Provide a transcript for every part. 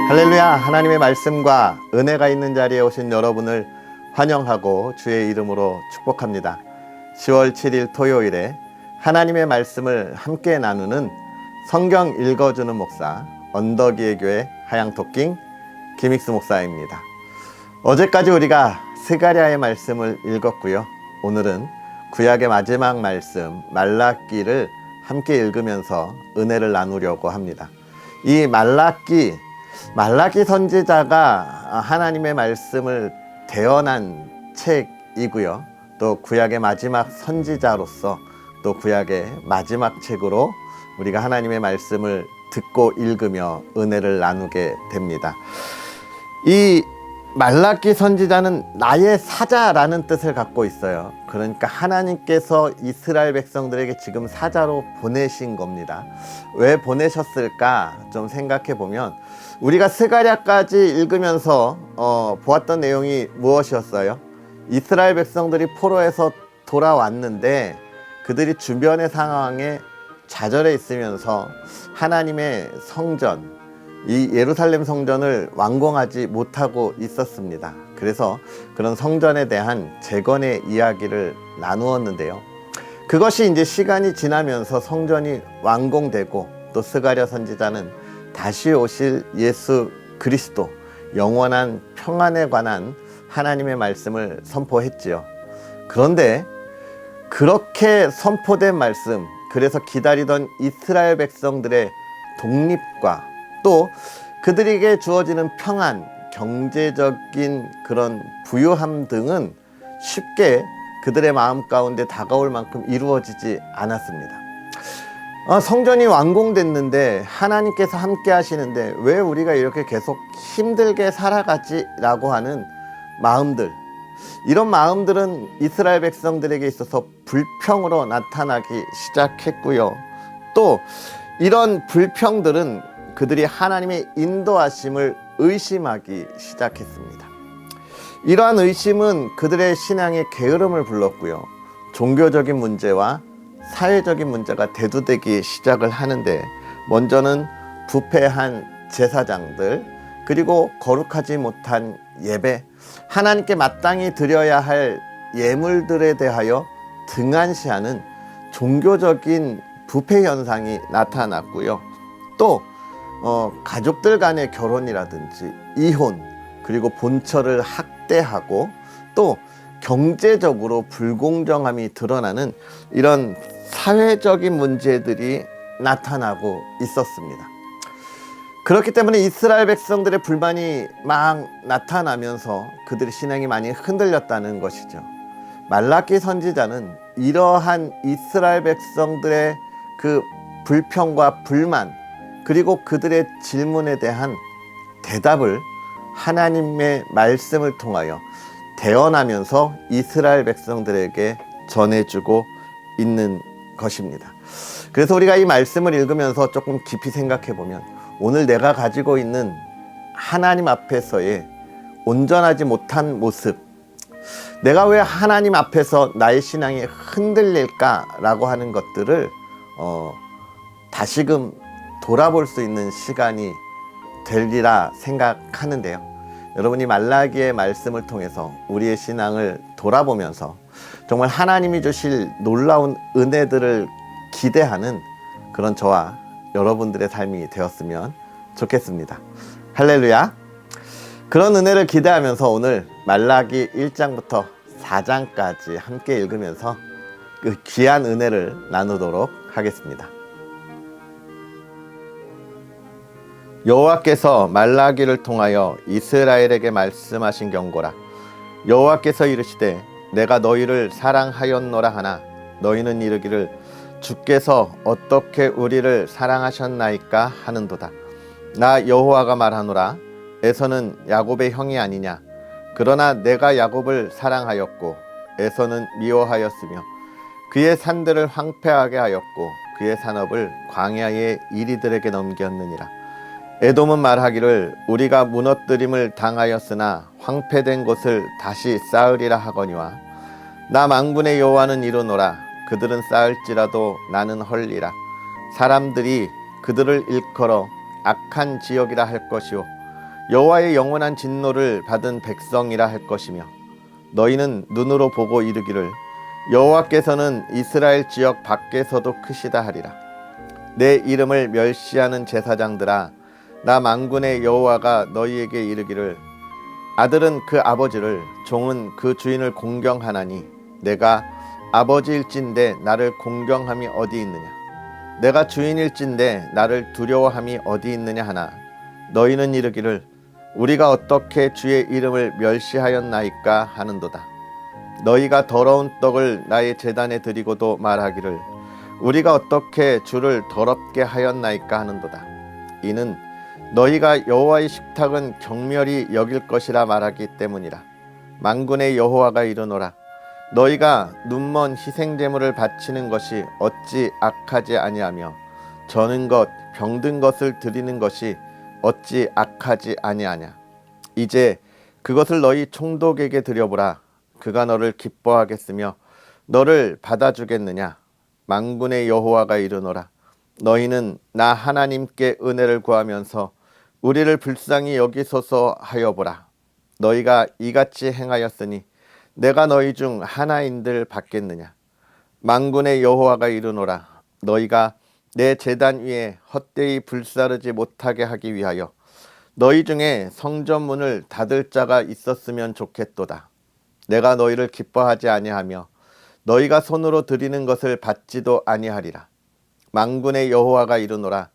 할렐루야. 하나님의 말씀과 은혜가 있는 자리에 오신 여러분을 환영하고 주의 이름으로 축복합니다. 10월 7일 토요일에 하나님의 말씀을 함께 나누는 성경 읽어주는 목사 언덕이의 교회 하양토킹 김익수 목사입니다. 어제까지 우리가 스가랴의 말씀을 읽었고요. 오늘은 구약의 마지막 말씀 말라기를 함께 읽으면서 은혜를 나누려고 합니다. 이 말라기 선지자가 하나님의 말씀을 대언한 책이고요. 또 구약의 마지막 선지자로서 또 구약의 마지막 책으로 우리가 하나님의 말씀을 듣고 읽으며 은혜를 나누게 됩니다. 이 말라기 선지자는 나의 사자라는 뜻을 갖고 있어요. 그러니까 하나님께서 이스라엘 백성들에게 지금 사자로 보내신 겁니다. 왜 보내셨을까 좀 생각해 보면 우리가 스가랴까지 읽으면서 보았던 내용이 무엇이었어요? 이스라엘 백성들이 포로에서 돌아왔는데 그들이 주변의 상황에 좌절해 있으면서 하나님의 성전, 이 예루살렘 성전을 완공하지 못하고 있었습니다. 그래서 그런 성전에 대한 재건의 이야기를 나누었는데요. 그것이 이제 시간이 지나면서 성전이 완공되고 또 스가랴 선지자는 다시 오실 예수 그리스도 영원한 평안에 관한 하나님의 말씀을 선포했지요. 그런데 그렇게 선포된 말씀, 그래서 기다리던 이스라엘 백성들의 독립과 또 그들에게 주어지는 평안, 경제적인 그런 부유함 등은 쉽게 그들의 마음 가운데 다가올 만큼 이루어지지 않았습니다. 성전이 완공됐는데 하나님께서 함께 하시는데 왜 우리가 이렇게 계속 힘들게 살아가지? 라고 하는 마음들, 이런 마음들은 이스라엘 백성들에게 있어서 불평으로 나타나기 시작했고요. 또 이런 불평들은 그들이 하나님의 인도하심을 의심하기 시작했습니다. 이러한 의심은 그들의 신앙의 게으름을 불렀고요. 종교적인 문제와 사회적인 문제가 대두되기 시작을 하는데, 먼저는 부패한 제사장들, 그리고 거룩하지 못한 예배, 하나님께 마땅히 드려야 할 예물들에 대하여 등한시하는 종교적인 부패 현상이 나타났고요. 또 가족들 간의 결혼이라든지 이혼, 그리고 본처를 학대하고 또 경제적으로 불공정함이 드러나는 이런 사회적인 문제들이 나타나고 있었습니다. 그렇기 때문에 이스라엘 백성들의 불만이 막 나타나면서 그들의 신앙이 많이 흔들렸다는 것이죠. 말라기 선지자는 이러한 이스라엘 백성들의 그 불평과 불만, 그리고 그들의 질문에 대한 대답을 하나님의 말씀을 통하여 대언하면서 이스라엘 백성들에게 전해주고 있는 것입니다. 그래서 우리가 이 말씀을 읽으면서 조금 깊이 생각해 보면 오늘 내가 가지고 있는 하나님 앞에서의 온전하지 못한 모습, 내가 왜 하나님 앞에서 나의 신앙이 흔들릴까라고 하는 것들을 다시금 돌아볼 수 있는 시간이 되리라 생각하는데요. 여러분이 말라기의 말씀을 통해서 우리의 신앙을 돌아보면서 정말 하나님이 주실 놀라운 은혜들을 기대하는 그런 저와 여러분들의 삶이 되었으면 좋겠습니다. 할렐루야. 그런 은혜를 기대하면서 오늘 말라기 1장부터 4장까지 함께 읽으면서 그 귀한 은혜를 나누도록 하겠습니다. 여호와께서 말라기를 통하여 이스라엘에게 말씀하신 경고라. 여호와께서 이르시되 내가 너희를 사랑하였노라 하나 너희는 이르기를 주께서 어떻게 우리를 사랑하셨나이까 하는도다. 나 여호와가 말하노라. 에서는 야곱의 형이 아니냐. 그러나 내가 야곱을 사랑하였고 에서는 미워하였으며 그의 산들을 황폐하게 하였고 그의 산업을 광야의 이리들에게 넘겼느니라. 에돔은 말하기를 우리가 무너뜨림을 당하였으나 황폐된 곳을 다시 쌓으리라 하거니와 나 만군의 여호와는 이르노라. 그들은 쌓을지라도 나는 헐리라. 사람들이 그들을 일컬어 악한 지역이라 할 것이요 여호와의 영원한 진노를 받은 백성이라 할 것이며 너희는 눈으로 보고 이르기를 여호와께서는 이스라엘 지역 밖에서도 크시다 하리라. 내 이름을 멸시하는 제사장들아, 나 만군의 여호와가 너희에게 이르기를 아들은 그 아버지를, 종은 그 주인을 공경하나니 내가 아버지일진데 나를 공경함이 어디 있느냐? 내가 주인일진데 나를 두려워함이 어디 있느냐 하나 너희는 이르기를 우리가 어떻게 주의 이름을 멸시하였나이까 하는도다. 너희가 더러운 떡을 나의 제단에 드리고도 말하기를 우리가 어떻게 주를 더럽게 하였나이까 하는도다. 이는 너희가 여호와의 식탁은 경멸히 여길 것이라 말하기 때문이라. 만군의 여호와가 이르노라. 너희가 눈먼 희생제물을 바치는 것이 어찌 악하지 아니하며 저는 것 병든 것을 드리는 것이 어찌 악하지 아니하냐. 이제 그것을 너희 총독에게 드려보라. 그가 너를 기뻐하겠으며 너를 받아주겠느냐. 만군의 여호와가 이르노라. 너희는 나 하나님께 은혜를 구하면서 우리를 불쌍히 여기소서 하여 보라. 너희가 이같이 행하였으니 내가 너희 중 하나인들 받겠느냐. 만군의 여호와가 이르노라. 너희가 내 제단 위에 헛되이 불사르지 못하게 하기 위하여 너희 중에 성전문을 닫을 자가 있었으면 좋겠도다. 내가 너희를 기뻐하지 아니하며 너희가 손으로 드리는 것을 받지도 아니하리라. 만군의 여호와가 이르노라.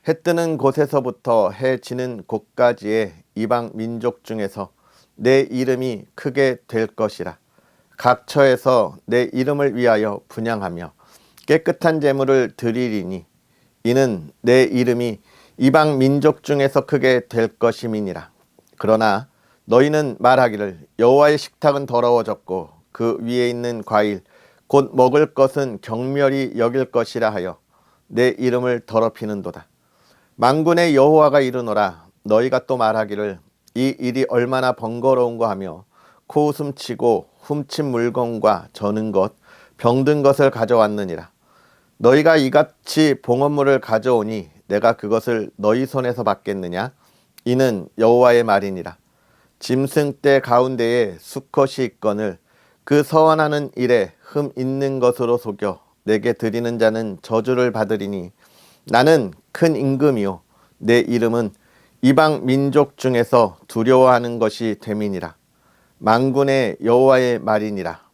해 뜨는 곳에서부터 해 지는 곳까지의 이방 민족 중에서 내 이름이 크게 될 것이라. 각 처에서 내 이름을 위하여 분향하며 깨끗한 제물을 드리리니 이는 내 이름이 이방 민족 중에서 크게 될 것임이니라. 그러나 너희는 말하기를 여호와의 식탁은 더러워졌고 그 위에 있는 과일 곧 먹을 것은 경멸히 여길 것이라 하여 내 이름을 더럽히는도다. 만군의 여호와가 이르노라. 너희가 또 말하기를 이 일이 얼마나 번거로운가 하며 코웃음 치고 훔친 물건과 저는 것 병든 것을 가져왔느니라. 너희가 이같이 봉헌물을 가져오니 내가 그것을 너희 손에서 받겠느냐? 이는 여호와의 말이니라. 짐승 떼 가운데에 수컷이 있거늘 그 서원하는 일에 흠 있는 것으로 속여 내게 드리는 자는 저주를 받으리니 나는 큰 임금이요 내 이름은 이방 민족 중에서 두려워하는 것이 됨이니라. 만군의 여호와의 말이니라.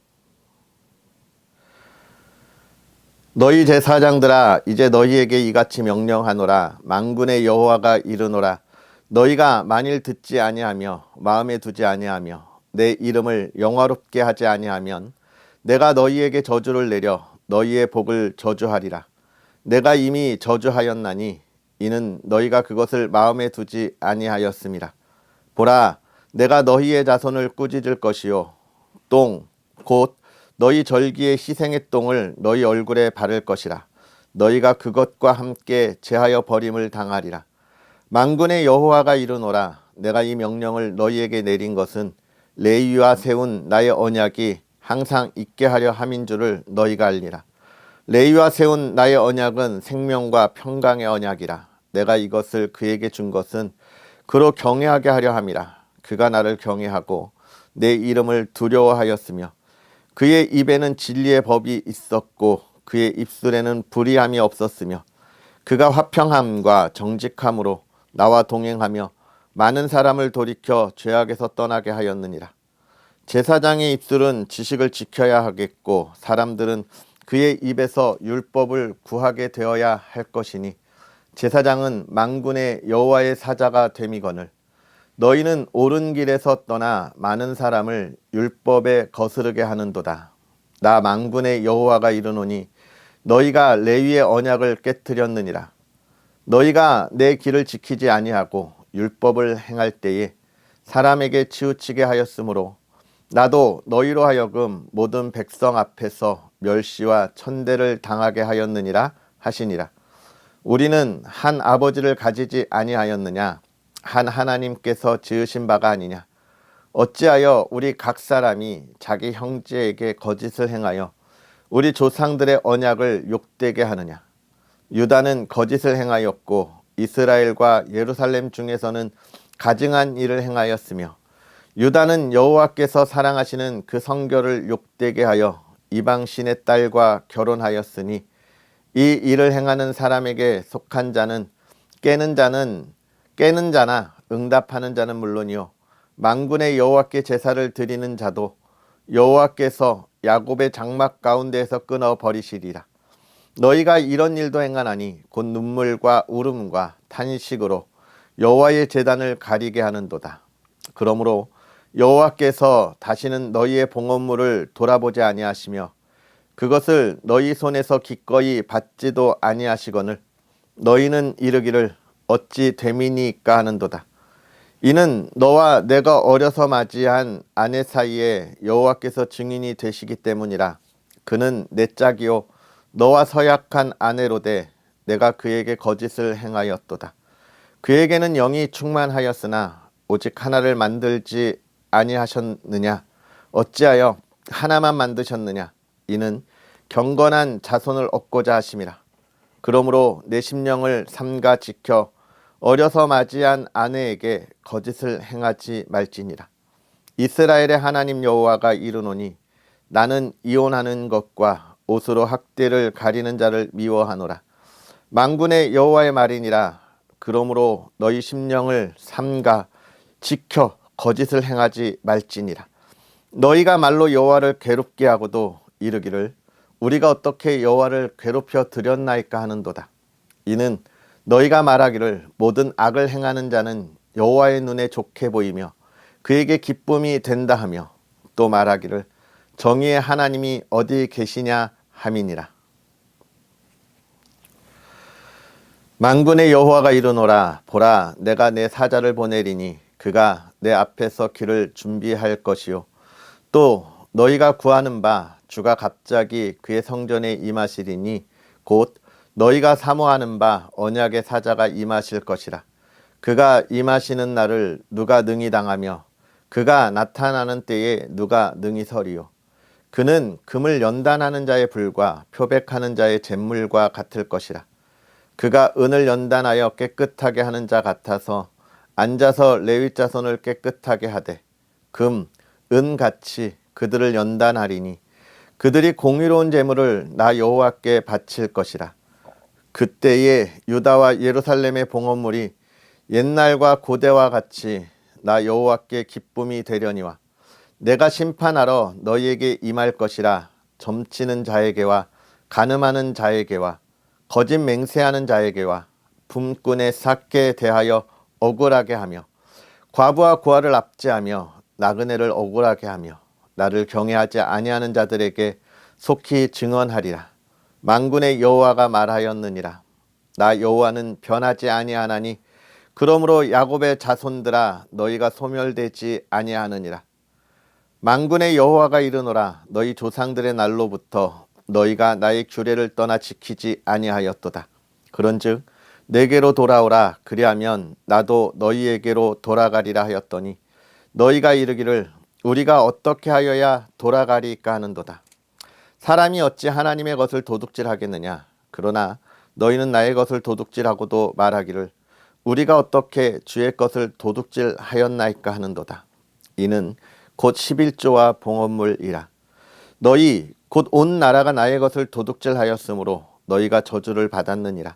너희 제사장들아, 이제 너희에게 이같이 명령하노라. 만군의 여호와가 이르노라. 너희가 만일 듣지 아니하며 마음에 두지 아니하며 내 이름을 영화롭게 하지 아니하면 내가 너희에게 저주를 내려 너희의 복을 저주하리라. 내가 이미 저주하였나니 이는 너희가 그것을 마음에 두지 아니하였음이라. 보라, 내가 너희의 자손을 꾸짖을 것이요 똥 곧 너희 절기의 희생의 똥을 너희 얼굴에 바를 것이라. 너희가 그것과 함께 제하여 버림을 당하리라. 만군의 여호와가 이르노라. 내가 이 명령을 너희에게 내린 것은 레위와 세운 나의 언약이 항상 있게 하려 함인 줄을 너희가 알리라. 레위와 세운 나의 언약은 생명과 평강의 언약이라. 내가 이것을 그에게 준 것은 그로 경외하게 하려 함이라. 그가 나를 경외하고 내 이름을 두려워하였으며 그의 입에는 진리의 법이 있었고 그의 입술에는 불의함이 없었으며 그가 화평함과 정직함으로 나와 동행하며 많은 사람을 돌이켜 죄악에서 떠나게 하였느니라. 제사장의 입술은 지식을 지켜야 하겠고 사람들은 그의 입에서 율법을 구하게 되어야 할 것이니 제사장은 만군의 여호와의 사자가 됨이거늘 너희는 옳은 길에서 떠나 많은 사람을 율법에 거스르게 하는도다. 나 만군의 여호와가 이르노니 너희가 레위의 언약을 깨뜨렸느니라. 너희가 내 길을 지키지 아니하고 율법을 행할 때에 사람에게 치우치게 하였으므로 나도 너희로 하여금 모든 백성 앞에서 멸시와 천대를 당하게 하였느니라 하시니라. 우리는 한 아버지를 가지지 아니하였느냐? 한 하나님께서 지으신 바가 아니냐? 어찌하여 우리 각 사람이 자기 형제에게 거짓을 행하여 우리 조상들의 언약을 욕되게 하느냐? 유다는 거짓을 행하였고 이스라엘과 예루살렘 중에서는 가증한 일을 행하였으며 유다는 여호와께서 사랑하시는 그 성결을 욕되게 하여 이방신의 딸과 결혼하였으니 이 일을 행하는 사람에게 속한 자는 깨는 자나 응답하는 자는 물론이요 만군의 여호와께 제사를 드리는 자도 여호와께서 야곱의 장막 가운데에서 끊어 버리시리라. 너희가 이런 일도 행하나니 곧 눈물과 울음과 탄식으로 여호와의 제단을 가리게 하는도다. 그러므로 여호와께서 다시는 너희의 봉헌물을 돌아보지 아니하시며 그것을 너희 손에서 기꺼이 받지도 아니하시거늘 너희는 이르기를 어찌 됨이니까 하는도다. 이는 너와 내가 어려서 맞이한 아내 사이에 여호와께서 증인이 되시기 때문이라. 그는 내 짝이요 너와 서약한 아내로되 내가 그에게 거짓을 행하였도다. 그에게는 영이 충만하였으나 오직 하나를 만들지 아니하셨느냐? 어찌하여 하나만 만드셨느냐? 이는 경건한 자손을 얻고자 하심이라. 그러므로 내 심령을 삼가 지켜 어려서 맞이한 아내에게 거짓을 행하지 말지니라. 이스라엘의 하나님 여호와가 이르노니 나는 이혼하는 것과 옷으로 학대를 가리는 자를 미워하노라. 만군의 여호와의 말이니라. 그러므로 너희 심령을 삼가 지켜 거짓을 행하지 말지니라. 너희가 말로 여호와를 괴롭게 하고도 이르기를 우리가 어떻게 여호와를 괴롭혀 드렸나이까 하는도다. 이는 너희가 말하기를 모든 악을 행하는 자는 여호와의 눈에 좋게 보이며 그에게 기쁨이 된다 하며 또 말하기를 정의의 하나님이 어디 계시냐 함이니라. 만군의 여호와가 이르노라. 보라, 내가 내 사자를 보내리니 그가 내 앞에서 길을 준비할 것이요 또 너희가 구하는 바 주가 갑자기 그의 성전에 임하시리니 곧 너희가 사모하는 바 언약의 사자가 임하실 것이라. 그가 임하시는 날을 누가 능히 당하며 그가 나타나는 때에 누가 능히 서리요. 그는 금을 연단하는 자의 불과 표백하는 자의 잿물과 같을 것이라. 그가 은을 연단하여 깨끗하게 하는 자 같아서 앉아서 레위 자손을 깨끗하게 하되 금, 은같이 그들을 연단하리니 그들이 공의로운 제물을 나 여호와께 바칠 것이라. 그때에 유다와 예루살렘의 봉헌물이 옛날과 고대와 같이 나 여호와께 기쁨이 되려니와 내가 심판하러 너희에게 임할 것이라. 점치는 자에게와 간음하는 자에게와 거짓 맹세하는 자에게와 품꾼의 삭게 대하여 억울하게 하며 과부와 고아를 압제하며 나그네를 억울하게 하며 나를 경외하지 아니하는 자들에게 속히 증언하리라. 만군의 여호와가 말하였느니라. 나 여호와는 변하지 아니하나니 그러므로 야곱의 자손들아 너희가 소멸되지 아니하느니라. 만군의 여호와가 이르노라. 너희 조상들의 날로부터 너희가 나의 규례를 떠나 지키지 아니하였도다. 그런즉 내게로 돌아오라. 그리하면 나도 너희에게로 돌아가리라 하였더니 너희가 이르기를 우리가 어떻게 하여야 돌아가리까 하는도다. 사람이 어찌 하나님의 것을 도둑질하겠느냐. 그러나 너희는 나의 것을 도둑질하고도 말하기를 우리가 어떻게 주의 것을 도둑질하였나이까 하는도다. 이는 곧 11조와 봉헌물이라. 너희 곧 온 나라가 나의 것을 도둑질하였으므로 너희가 저주를 받았느니라.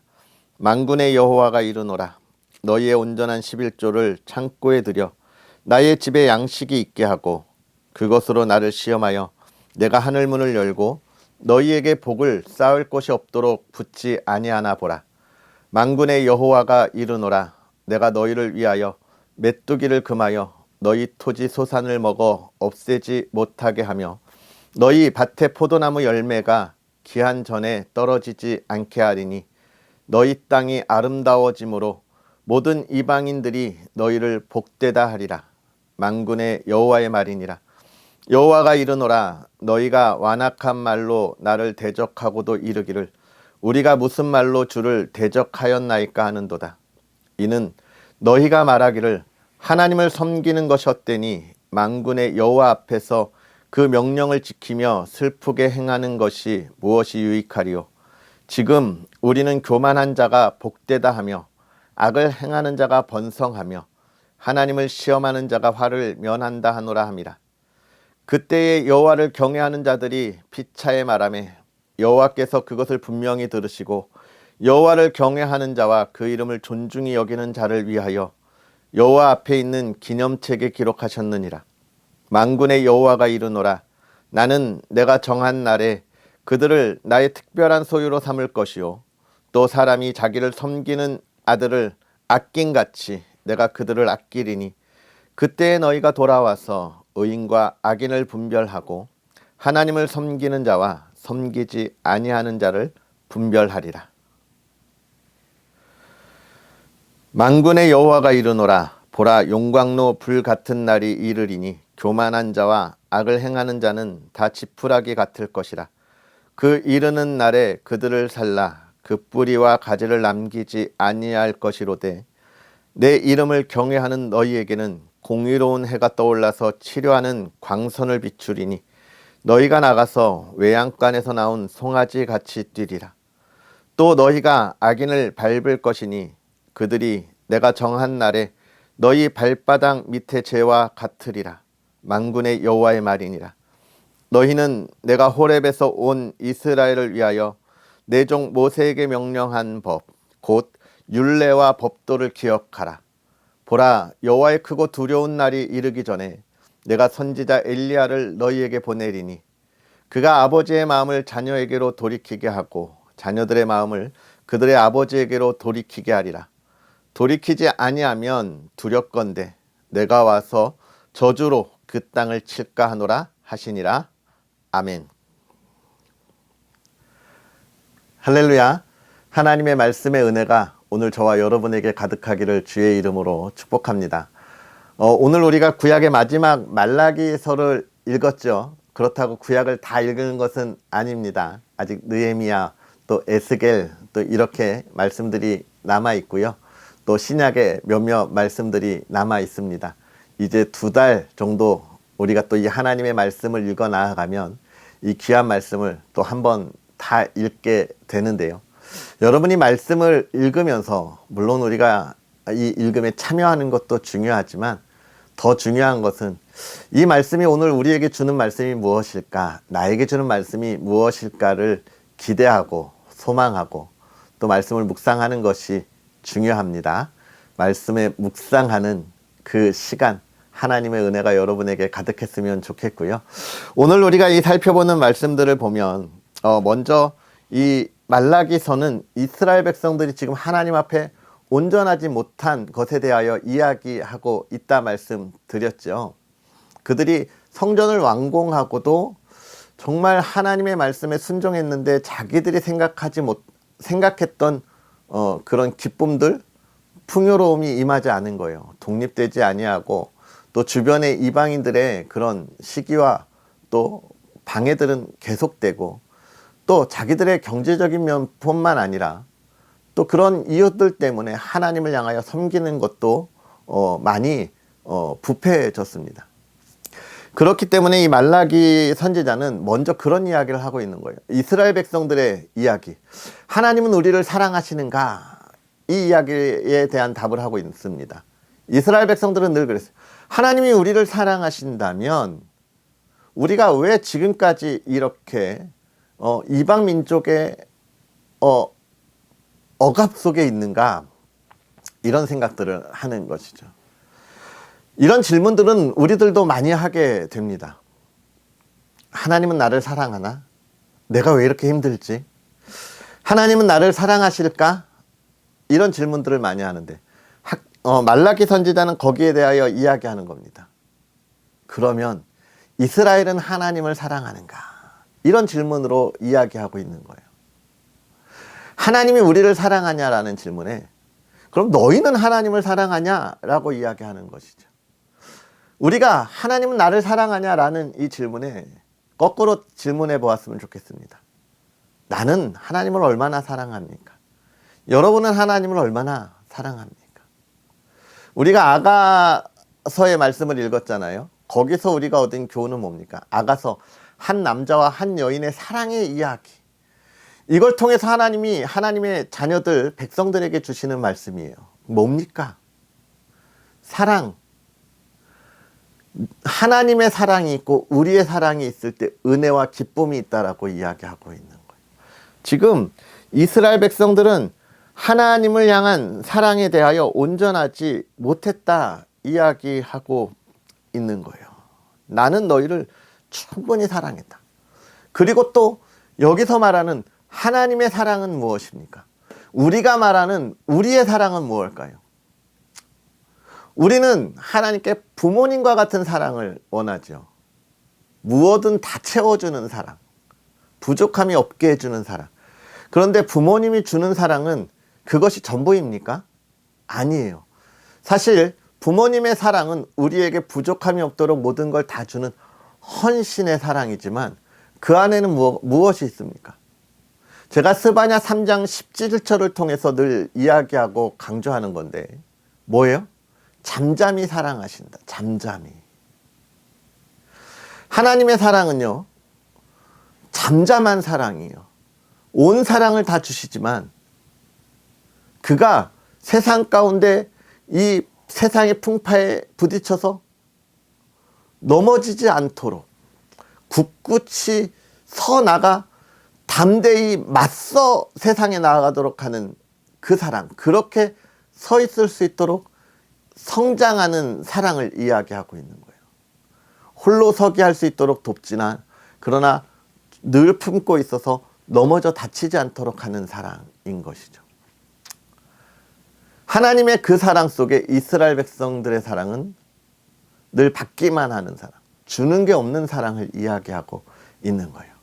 만군의 여호와가 이르노라. 너희의 온전한 11조를 창고에 들여 나의 집에 양식이 있게 하고 그것으로 나를 시험하여 내가 하늘문을 열고 너희에게 복을 쌓을 곳이 없도록 붙지 아니하나 보라. 만군의 여호와가 이르노라. 내가 너희를 위하여 메뚜기를 금하여 너희 토지 소산을 먹어 없애지 못하게 하며 너희 밭의 포도나무 열매가 기한 전에 떨어지지 않게 하리니 너희 땅이 아름다워짐으로 모든 이방인들이 너희를 복되다 하리라. 만군의 여호와의 말이니라. 여호와가 이르노라. 너희가 완악한 말로 나를 대적하고도 이르기를 우리가 무슨 말로 주를 대적하였나이까 하는도다. 이는 너희가 말하기를 하나님을 섬기는 것이 헛되니 만군의 여호와 앞에서 그 명령을 지키며 슬프게 행하는 것이 무엇이 유익하리요. 지금 우리는 교만한 자가 복되다 하며 악을 행하는 자가 번성하며 하나님을 시험하는 자가 화를 면한다 하노라 함이라. 그때에 여호와를 경외하는 자들이 피차에 말하매 여호와께서 그것을 분명히 들으시고 여호와를 경외하는 자와 그 이름을 존중히 여기는 자를 위하여 여호와 앞에 있는 기념책에 기록하셨느니라. 만군의 여호와가 이르노라. 나는 내가 정한 날에 그들을 나의 특별한 소유로 삼을 것이요 또 사람이 자기를 섬기는 아들을 아낀같이 내가 그들을 아끼리니 그때에 너희가 돌아와서 의인과 악인을 분별하고 하나님을 섬기는 자와 섬기지 아니하는 자를 분별하리라. 만군의 여호와가 이르노라. 보라, 용광로 불 같은 날이 이르리니 교만한 자와 악을 행하는 자는 다 지푸라기 같을 것이라. 그 이르는 날에 그들을 살라 그 뿌리와 가지를 남기지 아니할 것이로되 내 이름을 경외하는 너희에게는 공의로운 해가 떠올라서 치료하는 광선을 비추리니 너희가 나가서 외양간에서 나온 송아지 같이 뛰리라. 또 너희가 악인을 밟을 것이니 그들이 내가 정한 날에 너희 발바닥 밑에 재와 같으리라. 만군의 여호와의 말이니라. 너희는 내가 호렙에서 온 이스라엘을 위하여 내 종 모세에게 명령한 법 곧 율례와 법도를 기억하라. 보라, 여호와의 크고 두려운 날이 이르기 전에 내가 선지자 엘리야를 너희에게 보내리니 그가 아버지의 마음을 자녀에게로 돌이키게 하고 자녀들의 마음을 그들의 아버지에게로 돌이키게 하리라. 돌이키지 아니하면 두렵건대 내가 와서 저주로 그 땅을 칠까 하노라 하시니라. 아멘. 할렐루야. 하나님의 말씀의 은혜가 오늘 저와 여러분에게 가득하기를 주의 이름으로 축복합니다. 오늘 우리가 구약의 마지막 말라기서를 읽었죠. 그렇다고 구약을 다 읽은 것은 아닙니다. 아직 느헤미야, 또 에스겔, 또 이렇게 말씀들이 남아 있고요. 또 신약의 몇몇 말씀들이 남아 있습니다. 이제 2달 정도 우리가 또 이 하나님의 말씀을 읽어 나아가면 이 귀한 말씀을 또 한번 다 읽게 되는데요. 여러분이 말씀을 읽으면서 물론 우리가 이 읽음에 참여하는 것도 중요하지만 더 중요한 것은 이 말씀이 오늘 우리에게 주는 말씀이 무엇일까, 나에게 주는 말씀이 무엇일까를 기대하고 소망하고 또 말씀을 묵상하는 것이 중요합니다. 말씀에 묵상하는 그 시간, 하나님의 은혜가 여러분에게 가득했으면 좋겠고요. 오늘 우리가 이 살펴보는 말씀들을 보면 먼저 이 말라기서는 이스라엘 백성들이 지금 하나님 앞에 온전하지 못한 것에 대하여 이야기하고 있다 말씀드렸죠. 그들이 성전을 완공하고도 정말 하나님의 말씀에 순종했는데 자기들이 생각했던 그런 기쁨들, 풍요로움이 임하지 않은 거예요. 독립되지 아니하고 또 주변의 이방인들의 그런 시기와 또 방해들은 계속되고 또 자기들의 경제적인 면뿐만 아니라 또 그런 이웃들 때문에 하나님을 향하여 섬기는 것도 많이 부패해졌습니다. 그렇기 때문에 이 말라기 선지자는 먼저 그런 이야기를 하고 있는 거예요. 이스라엘 백성들의 이야기. 하나님은 우리를 사랑하시는가? 이 이야기에 대한 답을 하고 있습니다. 이스라엘 백성들은 늘 그랬어요. 하나님이 우리를 사랑하신다면 우리가 왜 지금까지 이렇게 이방 민족의 억압 속에 있는가? 이런 생각들을 하는 것이죠. 이런 질문들은 우리들도 많이 하게 됩니다. 하나님은 나를 사랑하나? 내가 왜 이렇게 힘들지? 하나님은 나를 사랑하실까? 이런 질문들을 많이 하는데 말라기 선지자는 거기에 대하여 이야기하는 겁니다. 그러면 이스라엘은 하나님을 사랑하는가? 이런 질문으로 이야기하고 있는 거예요. 하나님이 우리를 사랑하냐라는 질문에 그럼 너희는 하나님을 사랑하냐라고 이야기하는 것이죠. 우리가 하나님은 나를 사랑하냐라는 이 질문에 거꾸로 질문해 보았으면 좋겠습니다. 나는 하나님을 얼마나 사랑합니까? 여러분은 하나님을 얼마나 사랑합니까? 우리가 아가서의 말씀을 읽었잖아요. 거기서 우리가 얻은 교훈은 뭡니까? 아가서, 한 남자와 한 여인의 사랑의 이야기. 이걸 통해서 하나님이 하나님의 자녀들, 백성들에게 주시는 말씀이에요. 뭡니까? 사랑, 하나님의 사랑이 있고 우리의 사랑이 있을 때 은혜와 기쁨이 있다라고 이야기하고 있는 거예요. 지금 이스라엘 백성들은 하나님을 향한 사랑에 대하여 온전하지 못했다 이야기하고 있는 거예요. 나는 너희를 충분히 사랑했다. 그리고 또 여기서 말하는 하나님의 사랑은 무엇입니까? 우리가 말하는 우리의 사랑은 무엇일까요? 우리는 하나님께 부모님과 같은 사랑을 원하죠. 무엇든 다 채워주는 사랑, 부족함이 없게 해주는 사랑. 그런데 부모님이 주는 사랑은 그것이 전부입니까? 아니에요. 사실 부모님의 사랑은 우리에게 부족함이 없도록 모든 걸 다 주는 헌신의 사랑이지만 그 안에는 무엇이 있습니까? 제가 스바냐 3장 17절을 통해서 늘 이야기하고 강조하는 건데 뭐예요? 잠잠히 사랑하신다. 잠잠히. 하나님의 사랑은요, 잠잠한 사랑이에요. 온 사랑을 다 주시지만 그가 세상 가운데 이 세상의 풍파에 부딪혀서 넘어지지 않도록 굳굳이 서 나가 담대히 맞서 세상에 나아가도록 하는 그 사랑, 그렇게 서 있을 수 있도록 성장하는 사랑을 이야기하고 있는 거예요. 홀로 서게 할 수 있도록 돕지나 그러나 늘 품고 있어서 넘어져 다치지 않도록 하는 사랑인 것이죠. 하나님의 그 사랑 속에 이스라엘 백성들의 사랑은 늘 받기만 하는 사랑, 주는 게 없는 사랑을 이야기하고 있는 거예요.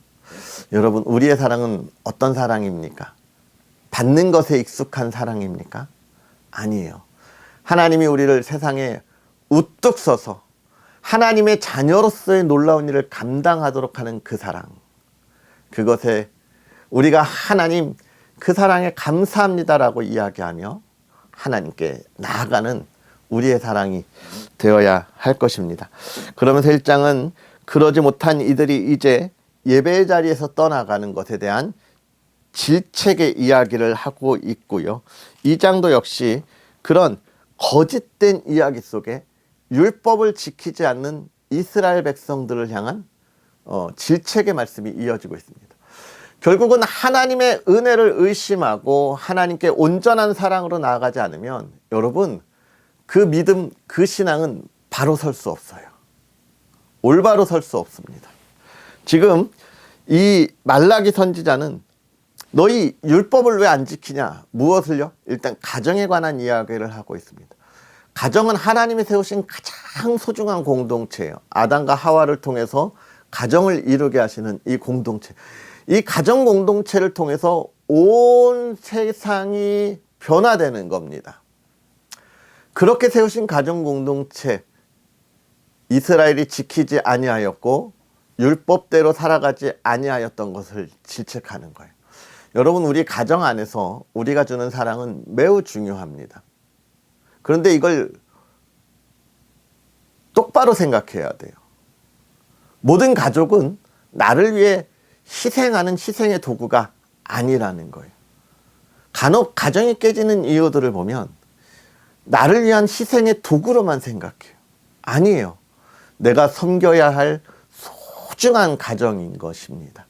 여러분, 우리의 사랑은 어떤 사랑입니까? 받는 것에 익숙한 사랑입니까? 아니에요. 하나님이 우리를 세상에 우뚝 서서 하나님의 자녀로서의 놀라운 일을 감당하도록 하는 그 사랑, 그것에 우리가 하나님 그 사랑에 감사합니다라고 이야기하며 하나님께 나아가는 우리의 사랑이 되어야 할 것입니다. 그러면서 1장은 그러지 못한 이들이 이제 예배의 자리에서 떠나가는 것에 대한 질책의 이야기를 하고 있고요. 2장도 역시 그런 거짓된 이야기 속에 율법을 지키지 않는 이스라엘 백성들을 향한 질책의 말씀이 이어지고 있습니다. 결국은 하나님의 은혜를 의심하고 하나님께 온전한 사랑으로 나아가지 않으면 여러분, 그 믿음, 그 신앙은 바로 설 수 없어요. 올바로 설 수 없습니다. 지금 이 말라기 선지자는 너희 율법을 왜 안 지키냐? 무엇을요? 일단 가정에 관한 이야기를 하고 있습니다. 가정은 하나님이 세우신 가장 소중한 공동체예요. 아담과 하와를 통해서 가정을 이루게 하시는 이 공동체. 이 가정 공동체를 통해서 온 세상이 변화되는 겁니다. 그렇게 세우신 가정 공동체, 이스라엘이 지키지 아니하였고 율법대로 살아가지 아니하였던 것을 질책하는 거예요. 여러분, 우리 가정 안에서 우리가 주는 사랑은 매우 중요합니다. 그런데 이걸 똑바로 생각해야 돼요. 모든 가족은 나를 위해 희생하는 희생의 도구가 아니라는 거예요. 간혹 가정이 깨지는 이유들을 보면 나를 위한 희생의 도구로만 생각해요. 아니에요. 내가 섬겨야 할 소중한 가정인 것입니다.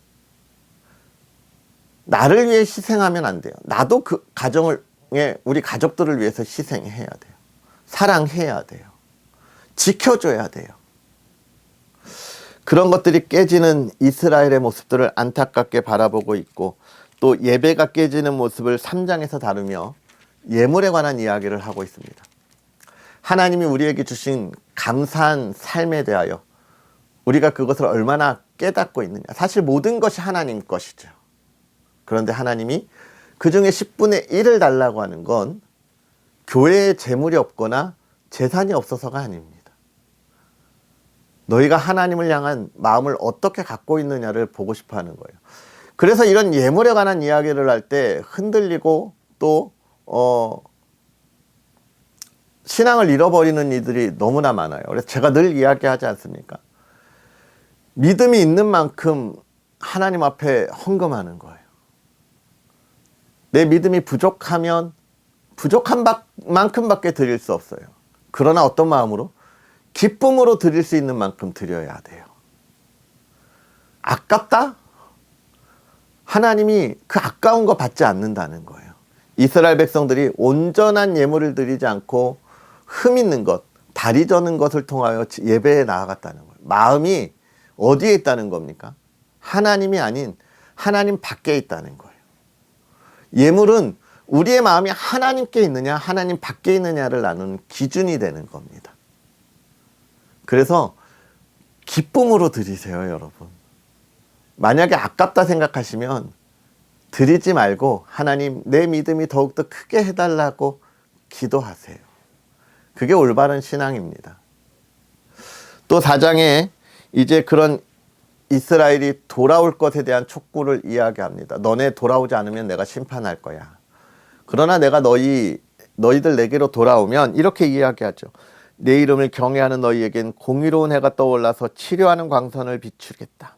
나를 위해 희생하면 안 돼요. 나도 그 가정을, 우리 가족들을 위해서 희생해야 돼요. 사랑해야 돼요. 지켜줘야 돼요. 그런 것들이 깨지는 이스라엘의 모습들을 안타깝게 바라보고 있고, 또 예배가 깨지는 모습을 3장에서 다루며 예물에 관한 이야기를 하고 있습니다. 하나님이 우리에게 주신 감사한 삶에 대하여 우리가 그것을 얼마나 깨닫고 있느냐. 사실 모든 것이 하나님 것이죠. 그런데 하나님이 그 중에 10분의 1을 달라고 하는 건 교회에 재물이 없거나 재산이 없어서가 아닙니다. 너희가 하나님을 향한 마음을 어떻게 갖고 있느냐를 보고 싶어 하는 거예요. 그래서 이런 예물에 관한 이야기를 할 때 흔들리고 또 신앙을 잃어버리는 이들이 너무나 많아요. 그래서 제가 늘 이야기하지 않습니까? 믿음이 있는 만큼 하나님 앞에 헌금하는 거예요. 내 믿음이 부족하면 부족한 만큼밖에 드릴 수 없어요. 그러나 어떤 마음으로? 기쁨으로 드릴 수 있는 만큼 드려야 돼요. 아깝다? 하나님이 그 아까운 거 받지 않는다는 거예요. 이스라엘 백성들이 온전한 예물을 드리지 않고 흠 있는 것, 다리 저는 것을 통하여 예배에 나아갔다는 거예요. 마음이 어디에 있다는 겁니까? 하나님이 아닌 하나님 밖에 있다는 거예요. 예물은 우리의 마음이 하나님께 있느냐 하나님 밖에 있느냐를 나누는 기준이 되는 겁니다. 그래서 기쁨으로 드리세요, 여러분. 만약에 아깝다 생각하시면 드리지 말고 하나님 내 믿음이 더욱더 크게 해달라고 기도하세요. 그게 올바른 신앙입니다. 또 4장에 이제 그런 이스라엘이 돌아올 것에 대한 촉구를 이야기합니다. 너네 돌아오지 않으면 내가 심판할 거야. 그러나 내가 너희들 내게로 돌아오면 이렇게 이야기하죠. 내 이름을 경외하는 너희에겐 공의로운 해가 떠올라서 치료하는 광선을 비추겠다.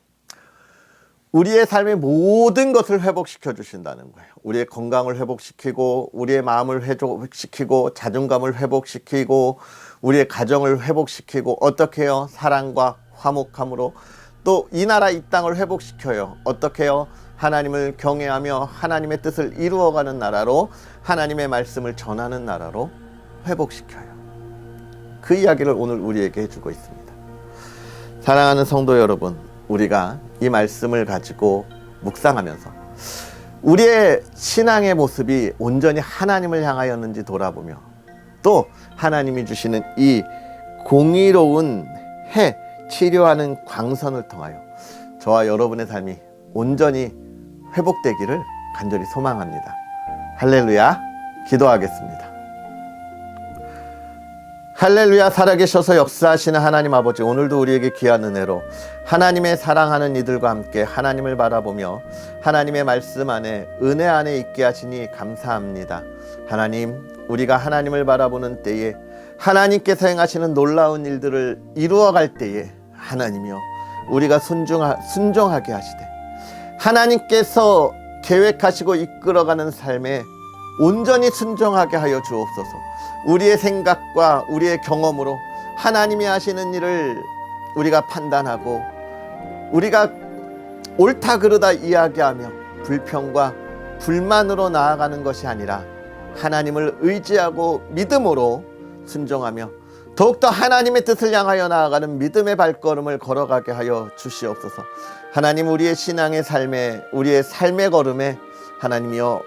우리의 삶의 모든 것을 회복시켜 주신다는 거예요. 우리의 건강을 회복시키고 우리의 마음을 회복시키고 자존감을 회복시키고 우리의 가정을 회복시키고 어떻게 해요? 사랑과 화목함으로 또 이 나라 이 땅을 회복시켜요. 어떻게 해요? 하나님을 경외하며 하나님의 뜻을 이루어가는 나라로 하나님의 말씀을 전하는 나라로 회복시켜요. 그 이야기를 오늘 우리에게 해주고 있습니다. 사랑하는 성도 여러분, 우리가 이 말씀을 가지고 묵상하면서 우리의 신앙의 모습이 온전히 하나님을 향하였는지 돌아보며 또 하나님이 주시는 이 공의로운 해 치료하는 광선을 통하여 저와 여러분의 삶이 온전히 회복되기를 간절히 소망합니다. 할렐루야. 기도하겠습니다. 할렐루야. 살아계셔서 역사하시는 하나님 아버지, 오늘도 우리에게 귀한 은혜로 하나님의 사랑하는 이들과 함께 하나님을 바라보며 하나님의 말씀 안에 은혜 안에 있게 하시니 감사합니다. 하나님, 우리가 하나님을 바라보는 때에 하나님께서 행하시는 놀라운 일들을 이루어갈 때에 하나님이여 우리가 순종하게 하시되 하나님께서 계획하시고 이끌어가는 삶에 온전히 순종하게 하여 주옵소서. 우리의 생각과 우리의 경험으로 하나님이 하시는 일을 우리가 판단하고 우리가 옳다 그르다 이야기하며 불평과 불만으로 나아가는 것이 아니라 하나님을 의지하고 믿음으로 순종하며 더욱더 하나님의 뜻을 향하여 나아가는 믿음의 발걸음을 걸어가게 하여 주시옵소서. 하나님, 우리의 신앙의 삶에 우리의 삶의 걸음에 하나님이여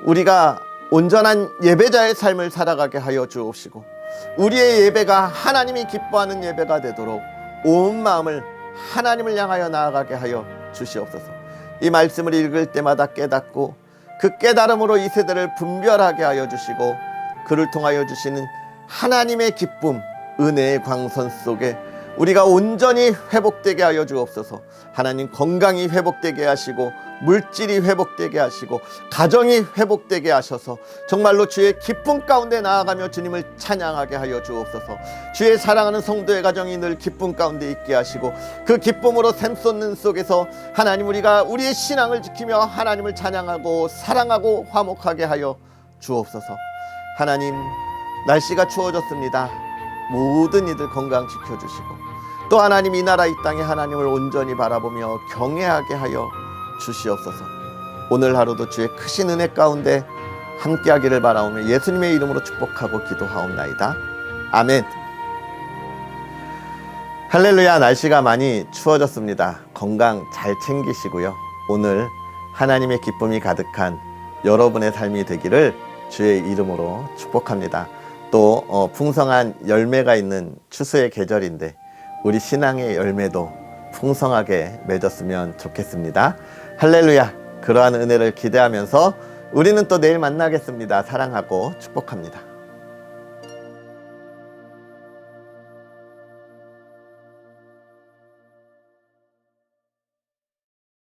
우리가 온전한 예배자의 삶을 살아가게 하여 주옵시고 우리의 예배가 하나님이 기뻐하는 예배가 되도록 온 마음을 하나님을 향하여 나아가게 하여 주시옵소서. 이 말씀을 읽을 때마다 깨닫고 그 깨달음으로 이 세대를 분별하게 하여 주시고 그를 통하여 주시는 하나님의 기쁨, 은혜의 광선 속에 우리가 온전히 회복되게 하여 주옵소서. 하나님, 건강이 회복되게 하시고 물질이 회복되게 하시고 가정이 회복되게 하셔서 정말로 주의 기쁨 가운데 나아가며 주님을 찬양하게 하여 주옵소서. 주의 사랑하는 성도의 가정이 늘 기쁨 가운데 있게 하시고 그 기쁨으로 샘솟는 속에서 하나님, 우리가 우리의 신앙을 지키며 하나님을 찬양하고 사랑하고 화목하게 하여 주옵소서. 하나님, 날씨가 추워졌습니다. 모든 이들 건강 지켜주시고 또 하나님, 이 나라 이 땅에 하나님을 온전히 바라보며 경외하게 하여 주시옵소서. 오늘 하루도 주의 크신 은혜 가운데 함께하기를 바라오며 예수님의 이름으로 축복하고 기도하옵나이다. 아멘. 할렐루야. 날씨가 많이 추워졌습니다. 건강 잘 챙기시고요. 오늘 하나님의 기쁨이 가득한 여러분의 삶이 되기를 주의 이름으로 축복합니다. 또 풍성한 열매가 있는 추수의 계절인데 우리 신앙의 열매도 풍성하게 맺었으면 좋겠습니다. 할렐루야. 그러한 은혜를 기대하면서 우리는 또 내일 만나겠습니다. 사랑하고 축복합니다.